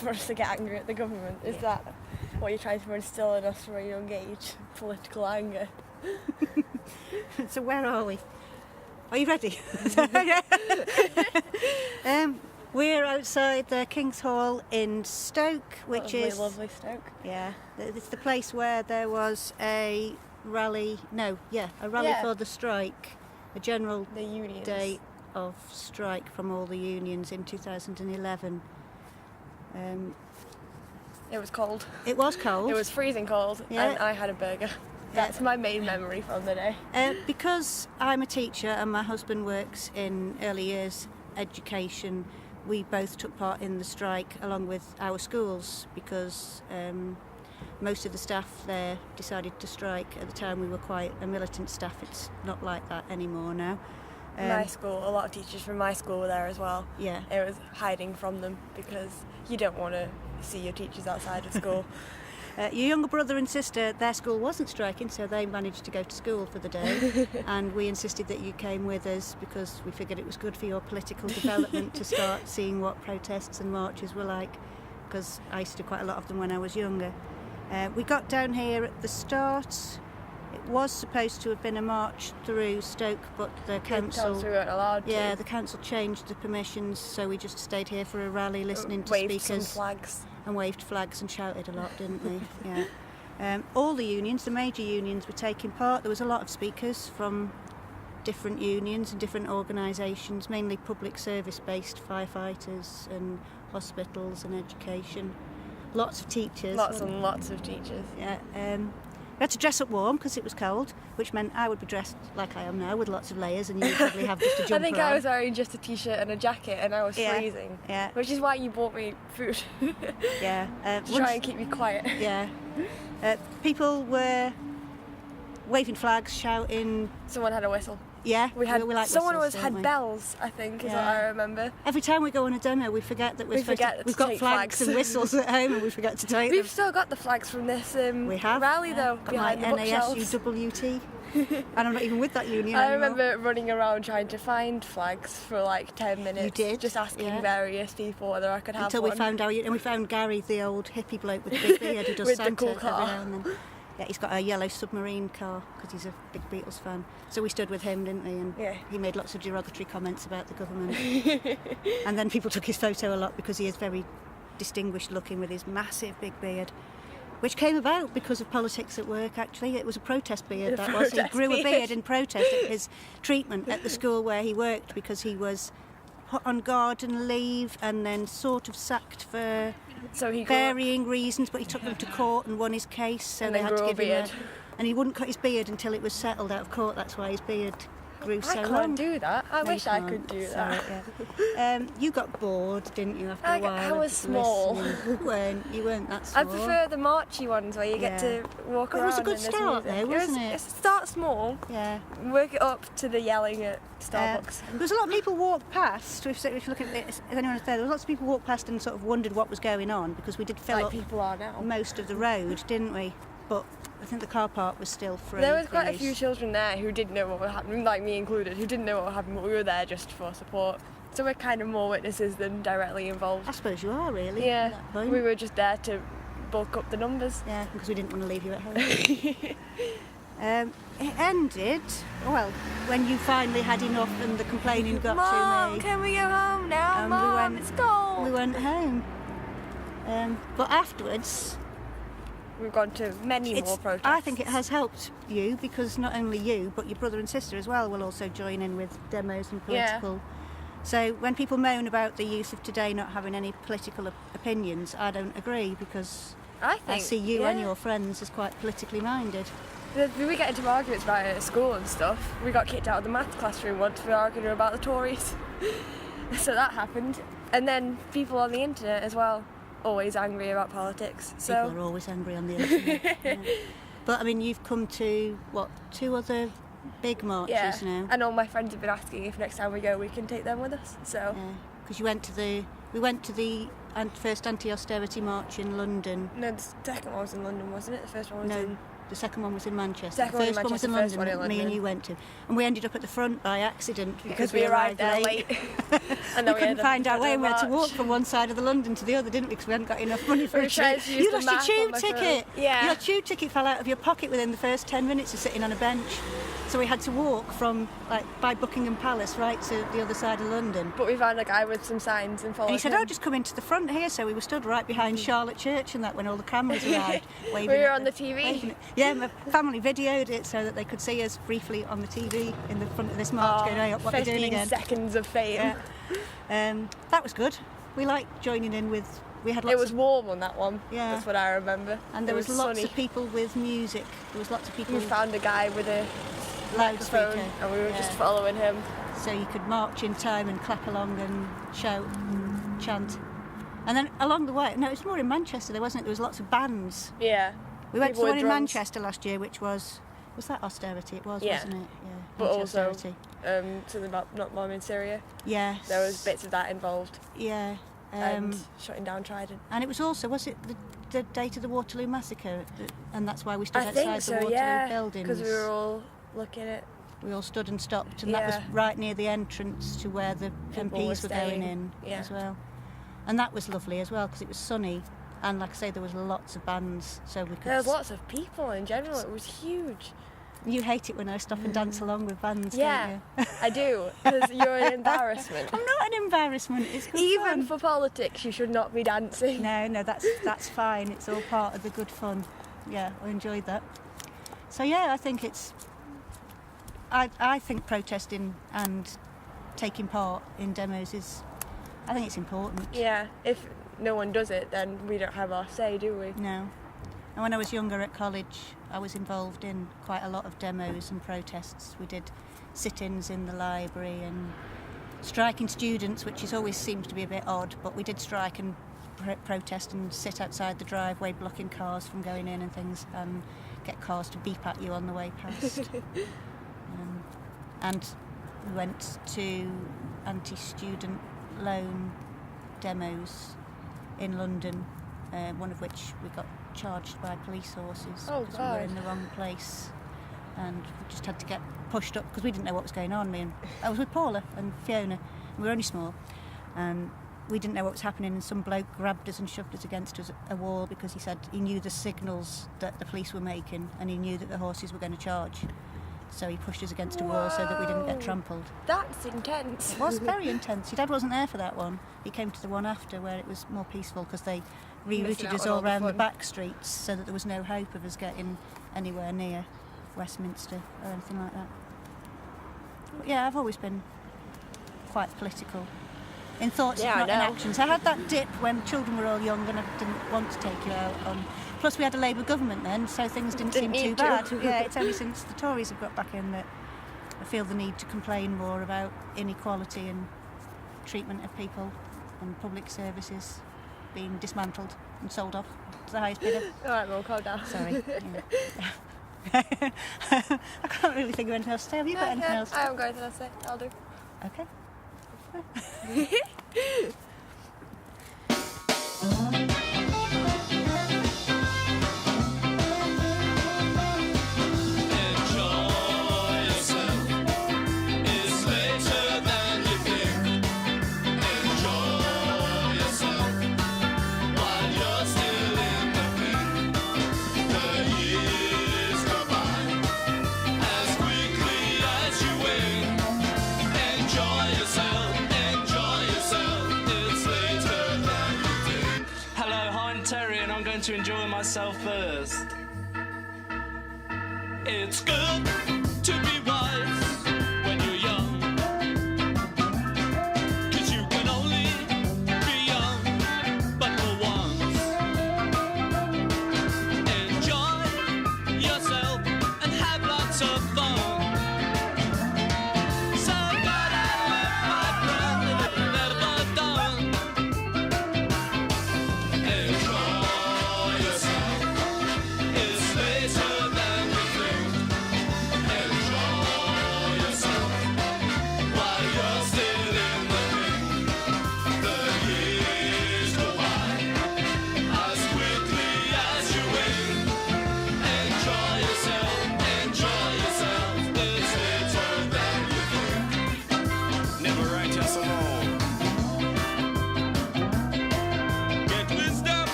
for us to get angry at the government? Is that what you're trying to instill in us from a young age? Political anger? So where are we? Are you ready? We're outside the King's Hall in Stoke, which is lovely Stoke. Yeah, it's the place where there was a rally. For the strike, a general day of strike from all the unions in 2011. It was cold. It was cold. It was freezing cold, and I had a burger. That's my main memory from the day. Because I'm a teacher and my husband works in early years education, we both took part in the strike along with our schools because most of the staff there decided to strike. At the time we were quite a militant staff. It's not like that anymore now. My school, a lot of teachers from my school were there as well. Yeah. It was hiding from them because you don't want to see your teachers outside of school. Your younger brother and sister, their school wasn't striking, so they managed to go to school for the day. And we insisted that you came with us because we figured it was good for your political development to start seeing what protests and marches were like, because I used to do quite a lot of them when I was younger. We got down here at the start. It was supposed to have been a march through Stoke, but the council... we weren't allowed to. Yeah, the council changed the permissions, so we just stayed here for a rally listening to waved speakers. Some flags. And waved flags and shouted a lot, didn't we? Yeah. All the unions, the major unions, were taking part. There was a lot of speakers from different unions and different organisations, mainly public service-based firefighters and hospitals and education. Lots of teachers. Lots and lots of teachers. Yeah. We had to dress up warm because it was cold, which meant I would be dressed like I am now with lots of layers, and you would probably have just a jumper I think I on. was wearing just a t-shirt and a jacket, and I was freezing. Yeah. Which is why you bought me food. Yeah. To try and keep me quiet. Yeah. People were waving flags, shouting. Someone had a whistle. Yeah. We like someone whistles, always had bells, I think, is what I remember. Every time we go on a demo, we forget that we've got flags and whistles at home, and we forget to take them. We've still got the flags from this rally, though, got behind my the bookshelves. NASWUT, and I'm not even with that union I anymore. remember running around trying to find flags for like 10 minutes. You did? Just asking various people whether I could have Until one. we found and we found Gary, the old hippie bloke with the big beard who does with Santa the cool car. every now and then. Yeah, he's got a yellow submarine car because he's a big Beatles fan. So we stood with him, didn't we? And he made lots of derogatory comments about the government. And then people took his photo a lot because he is very distinguished looking with his massive big beard, which came about because of politics at work, actually. It was a protest beard, that was. He grew a beard in protest at his treatment at the school where he worked because he was put on garden leave and then sort of sacked for varying reasons, but he took them to court and won his case, so and they had to give him a... And he wouldn't cut his beard until it was settled out of court. That's why his beard grew so long. I can't do that. I wish I could do that. Yeah. You got bored, didn't you, after a while? I was small. You weren't that small. I prefer the marchy ones where you get to walk around. It was a good start though, wasn't it? Start small, work it up to the yelling at Starbucks. There was a lot of people walked past, if you look at this, if anyone was there was lots of people walked past and sort of wondered what was going on because we did fill up people are now. Most of the road, didn't we? But I think the car park was still free. There was quite a few children there who didn't know what was happening, like me included, who didn't know what was happening, but we were there just for support. So we're kind of more witnesses than directly involved. I suppose you are, really. Yeah, we were just there to bulk up the numbers. Yeah, because we didn't want to leave you at home. It ended, well, when you finally had enough and the complaining got Mom, to me. can we go home now? Mom, it's cold. We went home. But afterwards... We've gone to many more protests. I think it has helped you because not only you, but your brother and sister as well will also join in with demos and political... Yeah. So when people moan about the youth of today not having any political opinions, I don't agree because I see you and your friends as quite politically minded. We get into arguments about it at school and stuff. We got kicked out of the maths classroom once for arguing about the Tories. So that happened. And then people on the internet as well, always angry about politics. So people are always angry on the internet. Yeah. But I mean, you've come to, 2 other big marches now? And all my friends have been asking if next time we go we can take them with us. So because we went to the first anti-austerity march in London. No, the second one was in London, wasn't it? The first one was in The second one was in Manchester. Second one in the first one was in Manchester, first London, one in that me and London. you went to. And we ended up at the front by accident Because we arrived there late. And we then couldn't find our way and we had to march. walk from one side of the London to the other, didn't we? Because we hadn't got enough money for We a tried tube. to use You the lost your map on tube my ticket. phone. Yeah. Your tube ticket fell out of your pocket within the first 10 minutes of sitting on a bench. So we had to walk from, like, by Buckingham Palace right to the other side of London. But we found a guy with some signs and followed And he said, him. "Oh, just come into the front here." So we were stood right behind Charlotte Church and that when all the cameras arrived. We waving were at on the TV. waving at- Yeah, my family videoed it so that they could see us briefly on the TV in the front of this march going, "Hey, what are they doing 15 again?" seconds of fame. Yeah. That was good. We liked joining in with. We had lots It was of, warm on that one. Yeah. That's what I remember. and there It was lots sunny. of people with music. There was lots of people We with found a guy with a loudspeaker, microphone and we were just Yeah. following him. so you could march in time and clap along and shout and chant. And then along the way, no, it was more in Manchester. There wasn't. There was lots of bands. Yeah. We went to People the with one in drums. Manchester last year, which was that austerity? It was, Yeah. wasn't it? Yeah. But also austerity. something about not bombing in Syria. Yes. There was bits of that involved. Yeah. And shutting down Trident. And it was also, was it the date of the Waterloo massacre? And that's why we stood I outside think the so, Waterloo yeah. buildings. Because we were all looking at. We all stood and stopped, and that Yeah. was right near the entrance to where the People MPs were were going staying, in yeah. as well. And that was lovely as well because it was sunny, and like I say, there was lots of bands, so we could. There was lots of people in general. It was huge. You hate it when I stop and dance along with bands, Yeah, don't you? I do. Because you're an embarrassment. I'm not an embarrassment. It's good Even fun. for politics, you should not be dancing. No, that's fine. It's all part of the good fun. Yeah, I enjoyed that. So yeah, I think it's. I think protesting and taking part in demos is. I think it's important. Yeah, if no one does it, then we don't have our say, do we? No. And when I was younger at college, I was involved in quite a lot of demos and protests. We did sit-ins in the library and striking students, which is always seems to be a bit odd, but we did strike and protest and sit outside the driveway blocking cars from going in and things, and get cars to beep at you on the way past. And we went to anti-student loan demos in London, one of which we got charged by police horses Oh, because we were God. in the wrong place, and we just had to get pushed up because we didn't know what was going on. I was with Paula and Fiona, and we were only small, and we didn't know what was happening, and some bloke grabbed us and shoved us against a wall because he said he knew the signals that the police were making and he knew that the horses were going to charge. So he pushed us against a wall so that we didn't get Whoa. trampled. That's intense. It was very intense. Your dad wasn't there for that one. He came to the one after where it was more peaceful because they Missing rerouted out us on all all the around the fun. back streets so that there was no hope of us getting anywhere near Westminster or anything like that. But yeah, I've always been quite political in thoughts, Yeah, I not in know. actions. I had that dip when children were all young and I didn't want to take you out on. Plus, we had a Labour government then, so things didn't seem Didn't too need bad. to. Yeah, it's only since the Tories have got back in that I feel the need to complain more about inequality and treatment of people and public services being dismantled and sold off to the highest bidder. All right, well, calm down. Sorry. Yeah. I can't really think of anything else to say. Have you got anything else? I haven't got anything else to say. I'll do. Okay. To enjoy myself first. It's good.